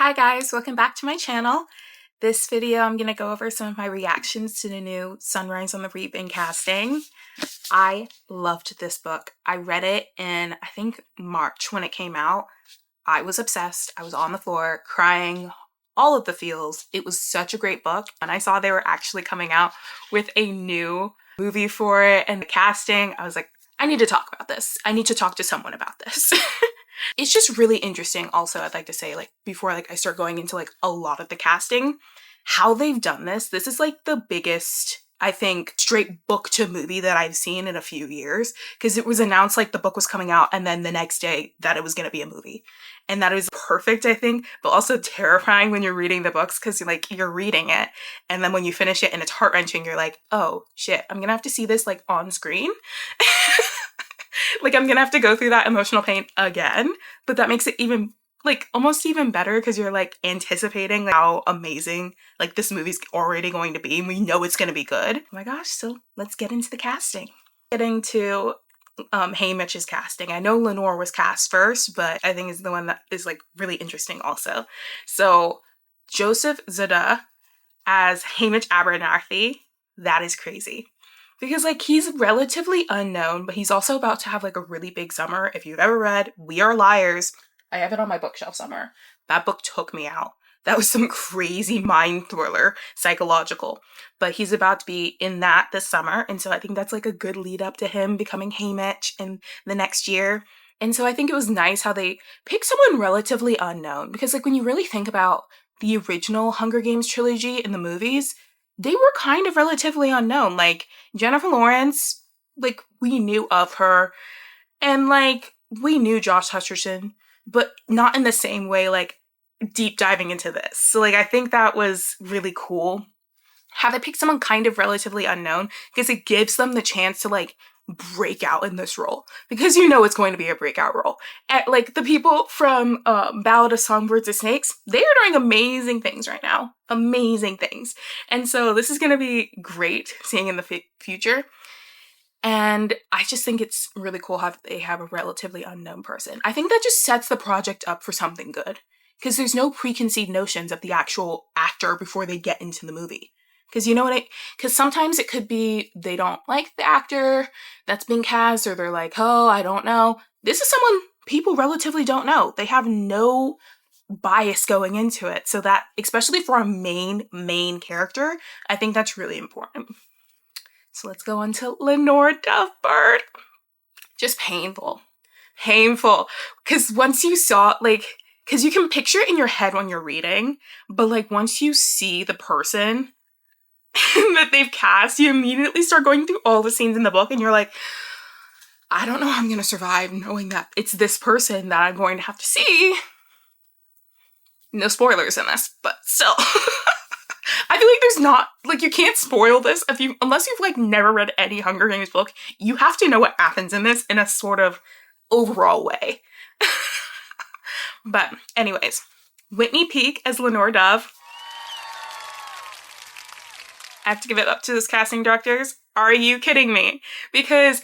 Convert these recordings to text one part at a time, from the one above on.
Hi guys, welcome back to my channel. This video I'm going to go over some of my reactions to the new Sunrise on the Reaping casting. I loved this book. I read it in, I think, March when it came out. I was obsessed. I was on the floor crying, all of the feels. It was such a great book. And I saw they were actually coming out with a new movie for it and the casting. I was like, I need to talk about this. I need to talk to someone about this. It's just really interesting also, I'd like to say, like, before I start going into like a lot of the casting, how they've done this. This is like the biggest, I think, straight book to movie that I've seen in a few years, because it was announced like the book was coming out and then the next day that it was going to be a movie. And that is perfect, I think, but also terrifying when you're reading the books, because you're reading it and then when you finish it and it's heart-wrenching, you're like, oh shit, I'm gonna have to see this like on screen. Like, I'm gonna have to go through that emotional pain again, but that makes it even, like, almost even better, because you're, like, anticipating how amazing, like, this movie's already going to be, and we know it's gonna be good. Oh my gosh, so let's get into the casting. Getting to Haymitch's casting. I know Lenore was cast first, but I think is the one that is, like, really interesting also. So, Joseph Zada as Haymitch Abernathy, that is crazy. Because, like, he's relatively unknown, but he's also about to have, like, a really big summer. If you've ever read We Are Liars, I have it on my bookshelf somewhere. That book took me out. That was some crazy mind thriller, psychological. But he's about to be in that this summer, and so I think that's, like, a good lead up to him becoming Haymitch in the next year. And so I think it was nice how they picked someone relatively unknown, because, like, when you really think about the original Hunger Games trilogy in the movies, they were kind of relatively unknown. Like, Jennifer Lawrence, like, we knew of her, and, like, we knew Josh Hutcherson, but not in the same way, like, deep diving into this. So, like, I think that was really cool. How they pick someone kind of relatively unknown, because it gives them the chance to, like, break out in this role, because you know it's going to be a breakout role. And, like, the people from Ballad of Songbirds and Snakes, they are doing amazing things right now. Amazing things. And so this is going to be great seeing in the future. And I just think it's really cool how they have a relatively unknown person. I think that just sets the project up for something good, because there's no preconceived notions of the actual actor before they get into the movie. Because you know what because sometimes it could be they don't like the actor that's being cast, or they're like, oh, I don't know. This is someone people relatively don't know. They have no bias going into it. So that, especially for a main character, I think that's really important. So let's go on to Lenore Dovebird. Just painful. Painful. Because once you saw, like, because you can picture it in your head when you're reading, but, like, once you see the person that they've cast, you immediately start going through all the scenes in the book, and you're like, I don't know how I'm gonna survive knowing that it's this person that I'm going to have to see. No spoilers in this, but still. I feel like there's not, like, you can't spoil this unless you've, like, never read any Hunger Games book. You have to know what happens in this in a sort of overall way. But anyways, Whitney Peak as Lenore Dove. I have to give it up to those casting directors. Are you kidding me? Because,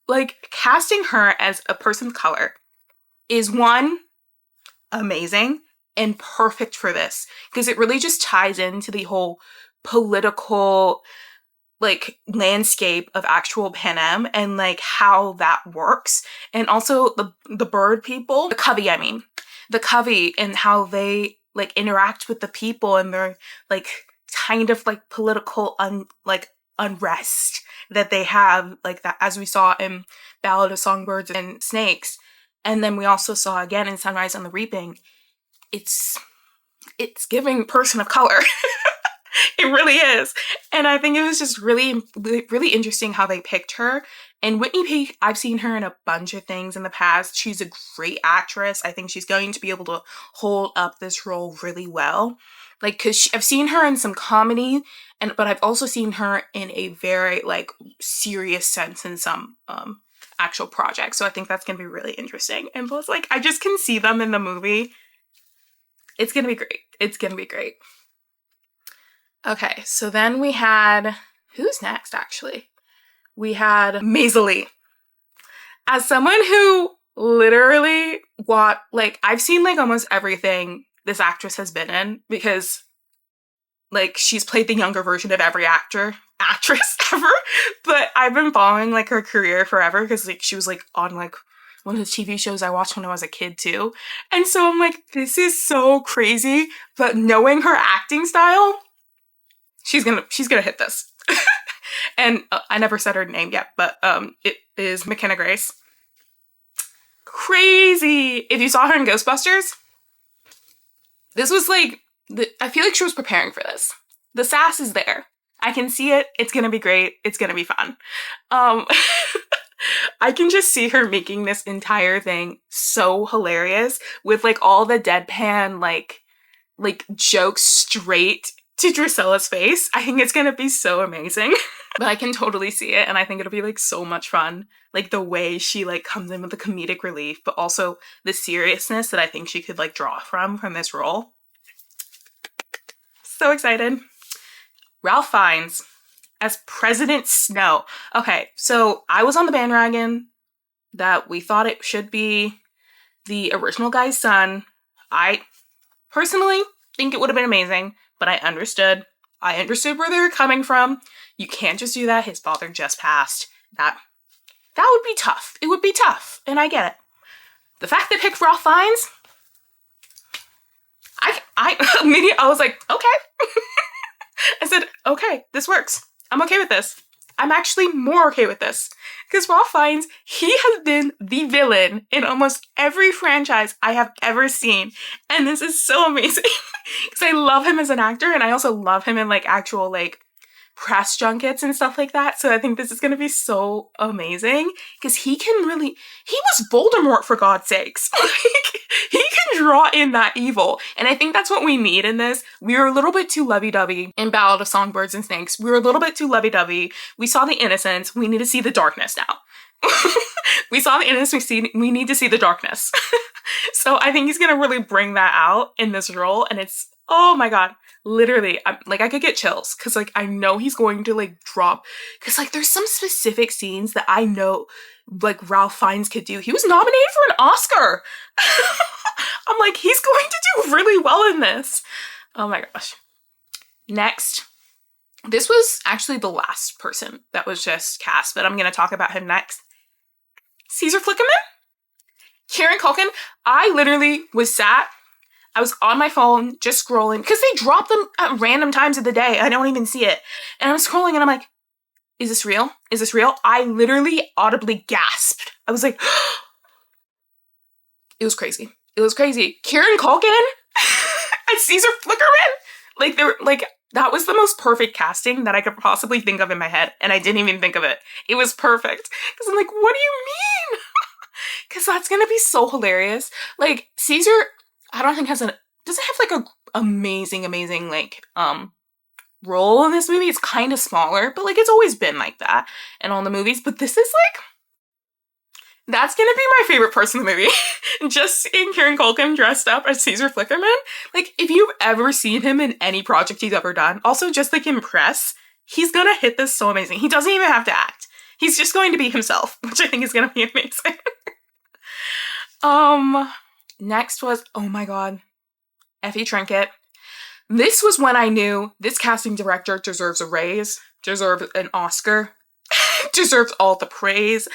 like, casting her as a person of color is, one, amazing and perfect for this, because it really just ties into the whole political, like, landscape of actual Panem and, like, how that works. And also the bird people, the Covey, the Covey, and how they, like, interact with the people, and their, like, kind of, like, political unrest that they have, like, that, as we saw in Ballad of Songbirds and Snakes, and then we also saw again in Sunrise on the Reaping. It's giving person of color. It really is. And I think it was just really, really interesting how they picked her. And Whitney Peak, I've seen her in a bunch of things in the past. She's a great actress. I think she's going to be able to hold up this role really well. Like, because I've seen her in some comedy, but I've also seen her in a very, like, serious sense in some actual projects. So I think that's going to be really interesting. And plus, like, I just can see them in the movie. It's going to be great. It's going to be great. Okay, so then we had, who's next, actually? We had Maisily. As someone who literally like, I've seen, like, almost everything this actress has been in, because like she's played the younger version of every actress ever. But I've been following like her career forever because like she was like on like one of the TV shows I watched when I was a kid too. And so I'm like, this is so crazy. But knowing her acting style, she's gonna hit this. And I never said her name yet, but it is McKenna Grace. Crazy. If you saw her in Ghostbusters, this was like, I feel like she was preparing for this. The sass is there. I can see it. It's gonna be great. It's gonna be fun. I can just see her making this entire thing so hilarious with like all the deadpan like jokes straight to Drusilla's face. I think it's gonna be so amazing. But I can totally see it, and I think it'll be like so much fun. Like the way she like comes in with the comedic relief, but also the seriousness that I think she could like draw from this role. So excited. Ralph Fiennes as President Snow. Okay, so I was on the bandwagon that we thought it should be the original guy's son. I personally think it would have been amazing, but I understood where they were coming from. You can't just do that. His father just passed. That would be tough. It would be tough, and I get it. The fact they picked Ralph Fiennes, I was like, okay. I said, okay, this works. I'm okay with this. I'm actually more okay with this. Because Ralph Fiennes, he has been the villain in almost every franchise I have ever seen. And this is so amazing. Because I love him as an actor, and I also love him in like actual like press junkets and stuff like that. So I think this is going to be so amazing. Because he was Voldemort, for God's sakes. Like, he can draw in that evil. And I think that's what we need in this. We were a little bit too lovey-dovey in Ballad of Songbirds and Snakes. We were a little bit too lovey-dovey. We saw the innocence. We need to see the darkness now. We saw the innocence. We need to see the darkness. So I think he's going to really bring that out in this role. And it's, oh my God. Literally, I could get chills because like I know he's going to like drop, because like there's some specific scenes that I know like Ralph Fiennes could do. He was nominated for an Oscar. I'm like, he's going to do really well in this. Oh my gosh. Next, this was actually the last person that was just cast, but I'm going to talk about him next. Caesar Flickerman? Kieran Culkin. I literally I was on my phone just scrolling because they drop them at random times of the day. I don't even see it. And I'm scrolling and I'm like, is this real? Is this real? I literally audibly gasped. I was like, it was crazy. It was crazy. Kieran Culkin and Caesar Flickerman. That was the most perfect casting that I could possibly think of in my head. And I didn't even think of it. It was perfect. Because I'm like, what do you mean? Because that's going to be so hilarious. Like, Caesar, I don't think doesn't have like a amazing like role in this movie. It's kind of smaller, but like it's always been like that in all the movies. But this is like, that's gonna be my favorite person in the movie. Just seeing Kieran Culkin dressed up as Caesar Flickerman. Like, if you've ever seen him in any project he's ever done, also just like in press, he's gonna hit this so amazing. He doesn't even have to act. He's just going to be himself, which I think is gonna be amazing. Next was, oh my God, Effie Trinket. This was when I knew this casting director deserves a raise, deserves an Oscar, deserves all the praise.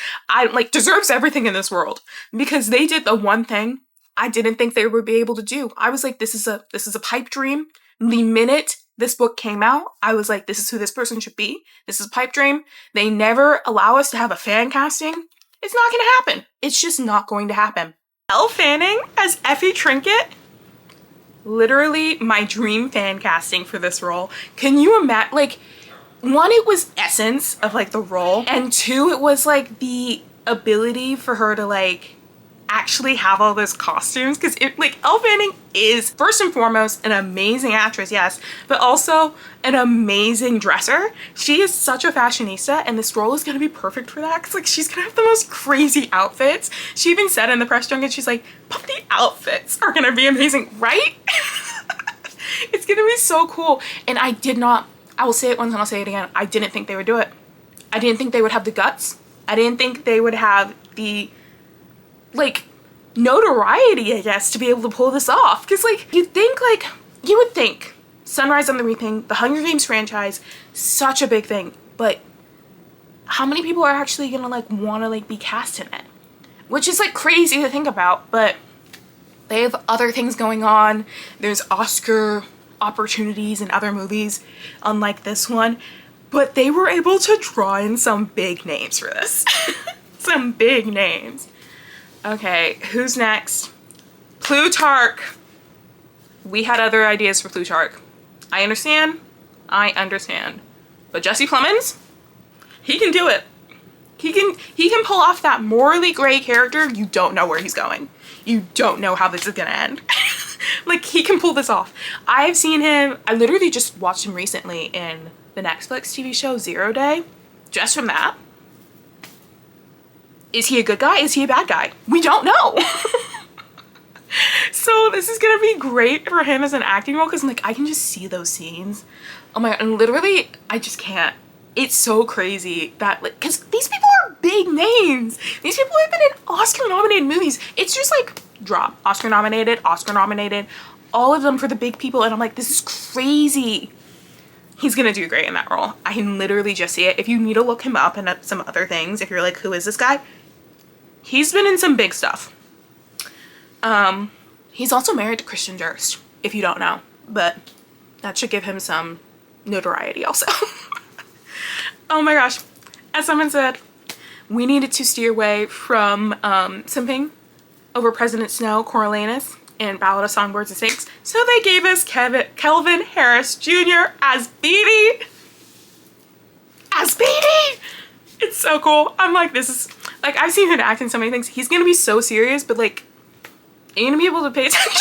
Deserves everything in this world, because they did the one thing I didn't think they would be able to do. I was like, this is a pipe dream. The minute this book came out, I was like, this is who this person should be. This is a pipe dream. They never allow us to have a fan casting. It's not going to happen. It's just not going to happen. Elle Fanning as Effie Trinket, literally my dream fan casting for this role. Can you imagine, like, one, it was essence of like the role, and two, it was like the ability for her to like actually have all those costumes, because it like Elle Fanning is first and foremost an amazing actress, yes, but also an amazing dresser. She is such a fashionista, and this role is gonna be perfect for that, because like she's gonna have the most crazy outfits. She even said in the press junket, she's like, but the outfits are gonna be amazing, right? It's gonna be so cool. And I will say it once and I'll say it again, I didn't think they would do it. I didn't think they would have the guts. I didn't think they would have the, like, notoriety, I guess, to be able to pull this off. Because, like, you would think Sunrise on the Reaping, the Hunger Games franchise, such a big thing, but how many people are actually gonna, like, want to, like, be cast in it? Which is, like, crazy to think about, but they have other things going on. There's Oscar opportunities in other movies, unlike this one, but they were able to draw in some big names for this. Some big names. Okay, who's next? Plutarch. We had other ideas for Plutarch. I understand. But Jesse Plemons, he can do it. He can pull off that morally gray character. You don't know where he's going. You don't know how this is gonna end. Like, he can pull this off. I've seen him, I literally just watched him recently in the Netflix TV show Zero Day. Just from that. Is he a good guy? Is he a bad guy? We don't know. So this is gonna be great for him as an acting role, because I'm like, I can just see those scenes. Oh my god, and literally, I just can't. It's so crazy that, like, because these people are big names. These people have been in Oscar-nominated movies. It's just like, drop. Oscar-nominated, all of them for the big people, and I'm like, this is crazy. He's gonna do great in that role. I can literally just see it. If you need to look him up and some other things, if you're like, who is this guy? He's been in some big stuff. He's also married to Kristen Durst, if you don't know, but that should give him some notoriety also. Oh my gosh. As someone said, we needed to steer away from simping over President Snow, Coriolanus, and Ballad of Songbirds and Snakes, so they gave us Kelvin Harris Jr. as Beetee. It's so cool. I'm like, this is, like, I've seen him act in so many things. He's gonna be so serious, but, like, you're gonna be able to pay attention.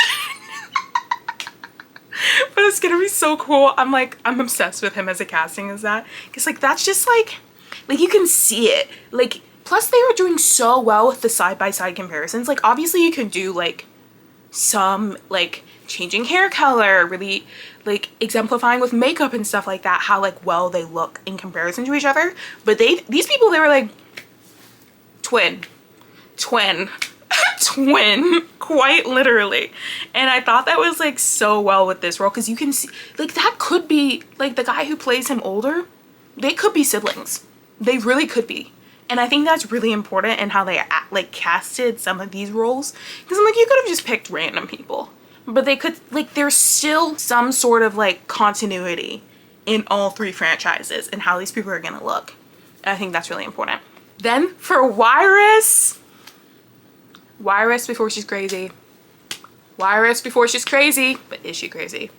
But it's gonna be so cool. I'm like, I'm obsessed with him as a casting as that. Because, like, that's just, like, you can see it. Like, plus they were doing so well with the side-by-side comparisons. Like, obviously you can do, like, some, like, changing hair color, really, like, exemplifying with makeup and stuff like that, how, like, well they look in comparison to each other. But these people, they were like, twin, quite literally. And I thought that was, like, so well with this role, because you can see, like, that could be, like, the guy who plays him older, they could be siblings. They really could be. And I think that's really important in how they, like, casted some of these roles. Because I'm like, you could have just picked random people. But they could, like, there's still some sort of, like, continuity in all three franchises and how these people are gonna look. And I think that's really important. Then for Wiress before she's crazy. Wiress before she's crazy. But is she crazy?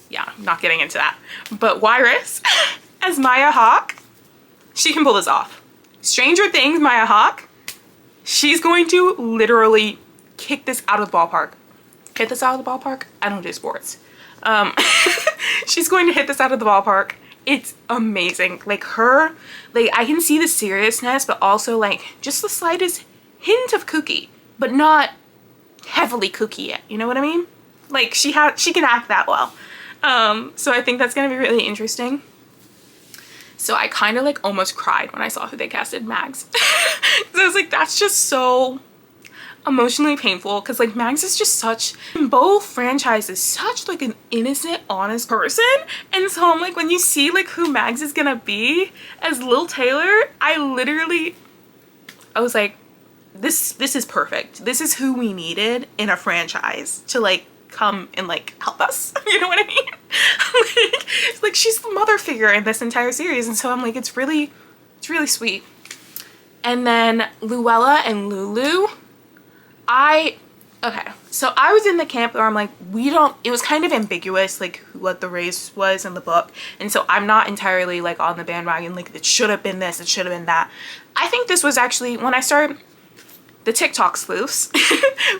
Yeah, not getting into that. But Wiress as Maya Hawke. She can pull this off. Stranger Things, Maya Hawke. She's going to literally kick this out of the ballpark. Hit this out of the ballpark? I don't do sports. She's going to hit this out of the ballpark. It's amazing. Like, her, like, I can see the seriousness, but also, like, just the slightest hint of kooky, but not heavily kooky yet. You know what I mean? Like, she can act that well. So I think that's gonna be really interesting. So I kind of, like, almost cried when I saw who they casted, Mags. So I was like, that's just so emotionally painful, because, like, Mags is just such, in both franchises, such, like, an innocent, honest person. And so I'm like, when you see, like, who Mags is gonna be as Lil Taylor, I was like, this is perfect. This is who we needed in a franchise to, like, come and, like, help us. You know what I mean? like she's the mother figure in this entire series, and so I'm like, it's really sweet. And then Luella and Lulu, okay, so I was in the camp where I'm like, it was kind of ambiguous, like, what the race was in the book, and so I'm not entirely, like, on the bandwagon, like, it should have been this, it should have been that. I think this was actually, when I started the TikTok sleuths,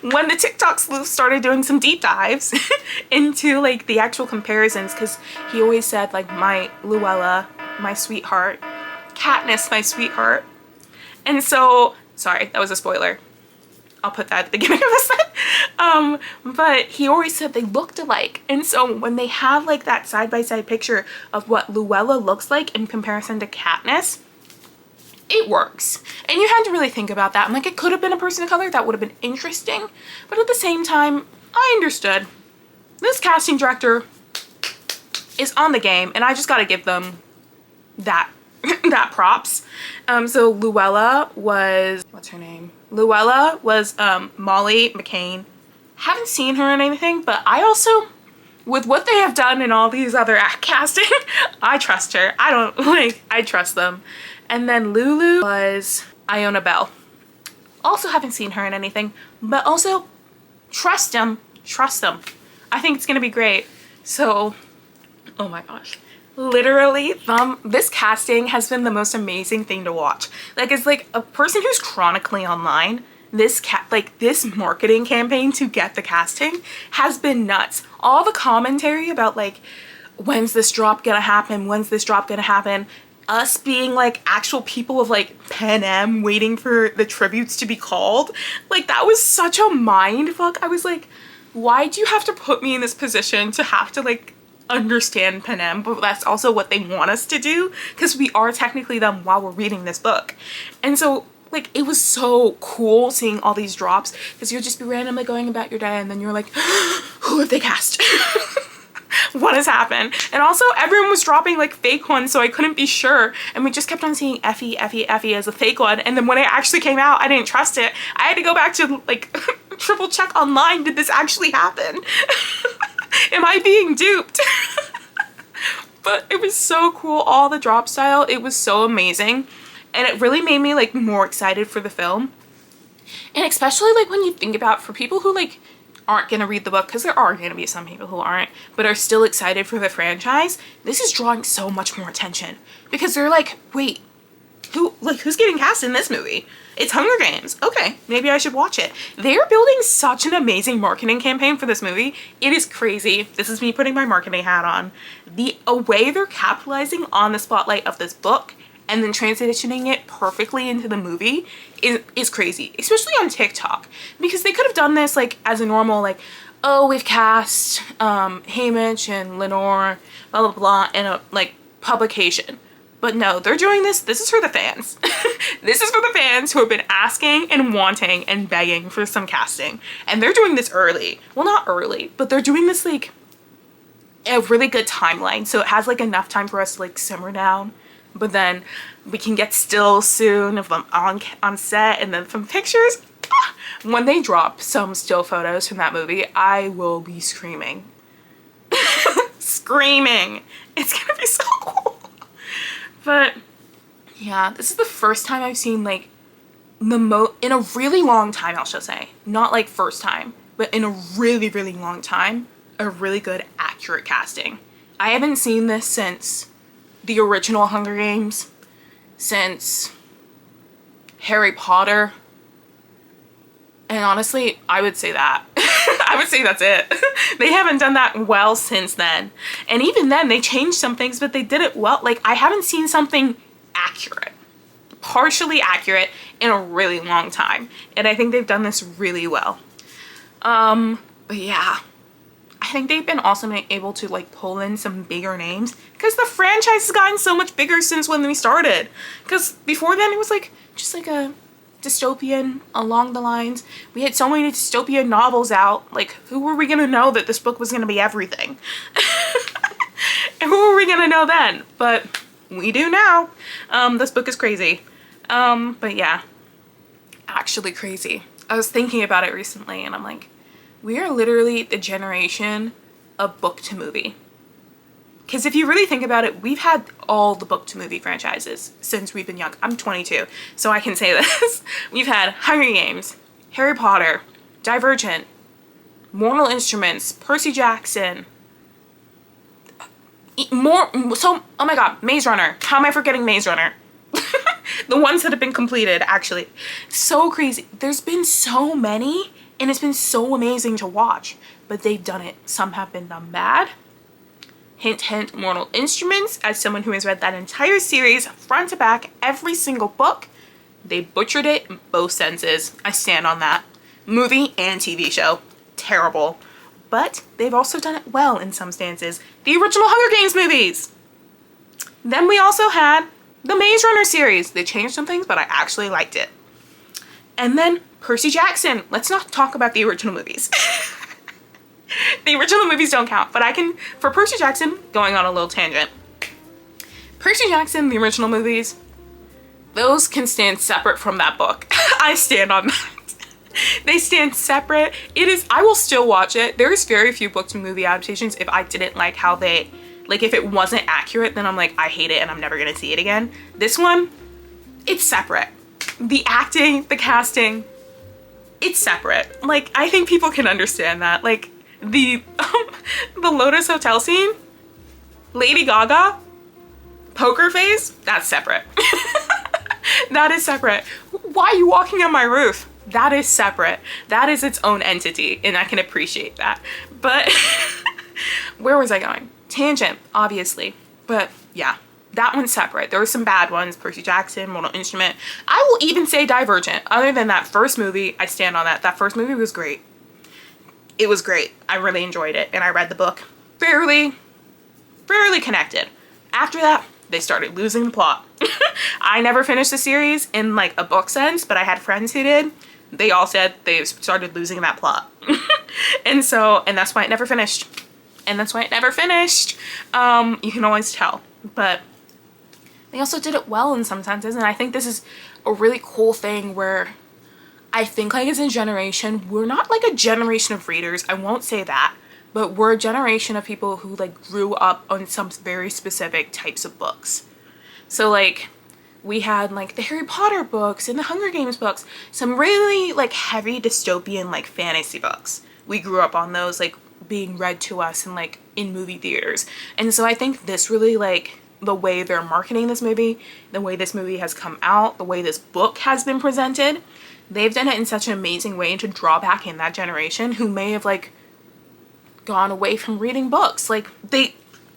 when the TikTok sleuths started doing some deep dives into, like, the actual comparisons, because he always said, like, my Luella, my sweetheart, Katniss, my sweetheart. And so, sorry, that was a spoiler. I'll put that at the beginning of this. But he always said they looked alike. And so when they have, like, that side-by-side picture of what Luella looks like in comparison to Katniss, it works. And you had to really think about that. I'm like, it could have been a person of color. That would have been interesting. But at the same time, I understood. This casting director is on the game, and I just gotta give them that that props. So Luella was, what's her name? Luella was Molly McCann. Haven't seen her in anything, but I also, with what they have done in all these other casting, I trust her. I trust them. And then Lulu was Iona Bell. Also haven't seen her in anything, but also trust them. Trust them. I think it's gonna be great. So, oh my gosh. Literally, this casting has been the most amazing thing to watch. Like, as like a person who's chronically online, this marketing campaign to get the casting has been nuts. All the commentary about like, when's this drop gonna happen? When's this drop gonna happen? Us being like actual people of like Panem waiting for the tributes to be called. Like, that was such a mind fuck. I was like, why do you have to put me in this position to have to like understand Panem? But that's also what they want us to do, because we are technically them while we're reading this book. And so like, it was so cool seeing all these drops, because you'll just be randomly going about your day and then you're like, who have they cast? What has happened? And also everyone was dropping like fake ones, so I couldn't be sure, and we just kept on seeing Effie as a fake one. And then when it actually came out, I didn't trust it. I had to go back to like triple check online. Did this actually happen? Am I being duped? But it was so cool. All the drop style, it was so amazing, and it really made me like more excited for the film. And especially like when you think about, for people who like aren't gonna read the book, because there are gonna be some people who aren't, but are still excited for the franchise, this is drawing so much more attention, because they're like, wait, who's getting cast in this movie? It's Hunger Games. Okay, maybe I should watch it. They're building such an amazing marketing campaign for this movie. It is crazy. This is me putting my marketing hat on. The way they're capitalizing on the spotlight of this book and then transitioning it perfectly into the movie is crazy, especially on TikTok, because they could have done this like as a normal, like, oh, we've cast Haymitch and Lenore, blah blah blah, in a like publication. But no, they're doing this. This is for the fans. This is for the fans who have been asking and wanting and begging for some casting. And they're doing this early. Well, not early, but they're doing this like a really good timeline. So it has like enough time for us to like simmer down. But then we can get stills soon of them on set, and then from pictures. When they drop some still photos from that movie, I will be screaming. Screaming. It's gonna be so cool. But yeah, this is the first time I've seen like in a really long time, I shall say, not like first time, but in a really, really long time, a really good, accurate casting. I haven't seen this since the original Hunger Games, since Harry Potter, and honestly, I would say that. I would say that's it. They haven't done that well since then. And even then, they changed some things, but they did it well. Like, I haven't seen something accurate, partially accurate, in a really long time. And I think they've done this really well. But yeah, I think they've been also able to like pull in some bigger names, because the franchise has gotten so much bigger since when we started. Because before then, it was like just like a dystopian along the lines. We had so many dystopian novels out. Like, who were we gonna know that this book was gonna be everything? And who were we gonna know then? But we do now. This book is crazy. But yeah, actually crazy. I was thinking about it recently, and I'm like, we are literally the generation of book to movie. Because if you really think about it, we've had all the book to movie franchises since we've been young. I'm 22, so I can say this. We've had Hunger Games, Harry Potter, Divergent, Mortal Instruments, Percy Jackson, oh my god, Maze Runner. How am I forgetting Maze Runner? The ones that have been completed, actually. So crazy. There's been so many, and it's been so amazing to watch. But they've done it. Some have been done bad. Hint, hint, Mortal Instruments, as someone who has read that entire series front to back, every single book, they butchered it in both senses. I stand on that. Movie and TV show. Terrible. But they've also done it well in some stances. The original Hunger Games movies. Then we also had The Maze Runner series, they changed some things, but I actually liked it. And then Percy Jackson. Let's not talk about the original movies. The original movies don't count, but I can, for Percy Jackson, going on a little tangent. Percy Jackson, the original movies, those can stand separate from that book. I stand on that. They stand separate. I will still watch it. There's very few book to movie adaptations if I didn't like how they, like if it wasn't accurate, then I'm like, I hate it and I'm never gonna see it again. This one, it's separate. The acting, the casting, it's separate. Like, I think people can understand that. Like, the Lotus Hotel scene, Lady Gaga, poker face, that's separate. That is separate. Why are you walking on my roof? That is separate. That is its own entity, and I can appreciate that. But where was I going? Tangent, obviously. But yeah, that one's separate. There were some bad ones, Percy Jackson, Mortal Instrument. I will even say Divergent. Other than that first movie, I stand on that. That first movie was great. It was great. I really enjoyed it, and I read the book. Fairly connected. After that, they started losing the plot. I never finished the series in like a book sense, but I had friends who did. They all said they started losing that plot. and that's why it never finished. You can always tell, but they also did it well in some senses. And I think this is a really cool thing where I think like as a generation, we're not like a generation of readers. I won't say that, but we're a generation of people who like grew up on some very specific types of books. So like we had like the Harry Potter books and the Hunger Games books, some really like heavy dystopian like fantasy books. We grew up on those like being read to us and like in movie theaters. And so I think this really like the way they're marketing this movie, the way this movie has come out, the way this book has been presented, they've done it in such an amazing way to draw back in that generation who may have like gone away from reading books. Like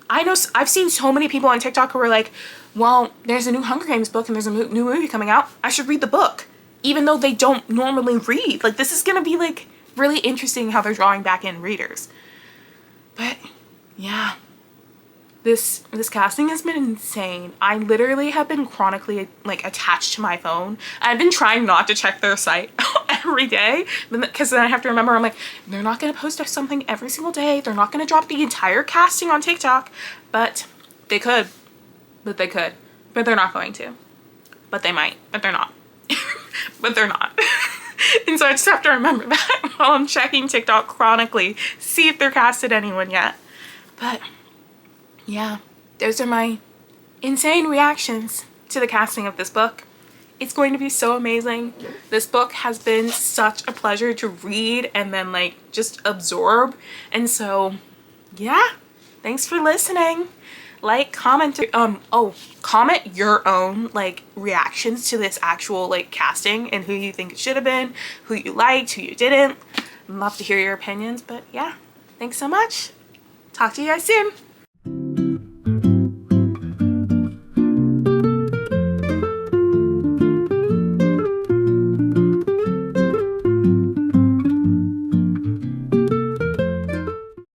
I know I've seen so many people on TikTok who are like, well, there's a new Hunger Games book and there's a new movie coming out. I should read the book, even though they don't normally read. Like, this is gonna be like really interesting how they're drawing back in readers. But yeah, this casting has been insane. I literally have been chronically like attached to my phone. I've been trying not to check their site every day because then I have to remember, I'm like, they're not gonna post something every single day. They're not gonna drop the entire casting on TikTok, but they could. But they're not going to. But they might, but they're not. But they're not. And so I just have to remember that while I'm checking TikTok chronically, see if they're casted anyone yet. But yeah, those are my insane reactions to the casting of this book. It's going to be so amazing. This book has been such a pleasure to read and then like just absorb. And so yeah, thanks for listening. Like, comment, comment your own like reactions to this actual like casting and who you think it should have been, who you liked, who you didn't. I'd love to hear your opinions, but yeah, thanks so much. Talk to you guys soon.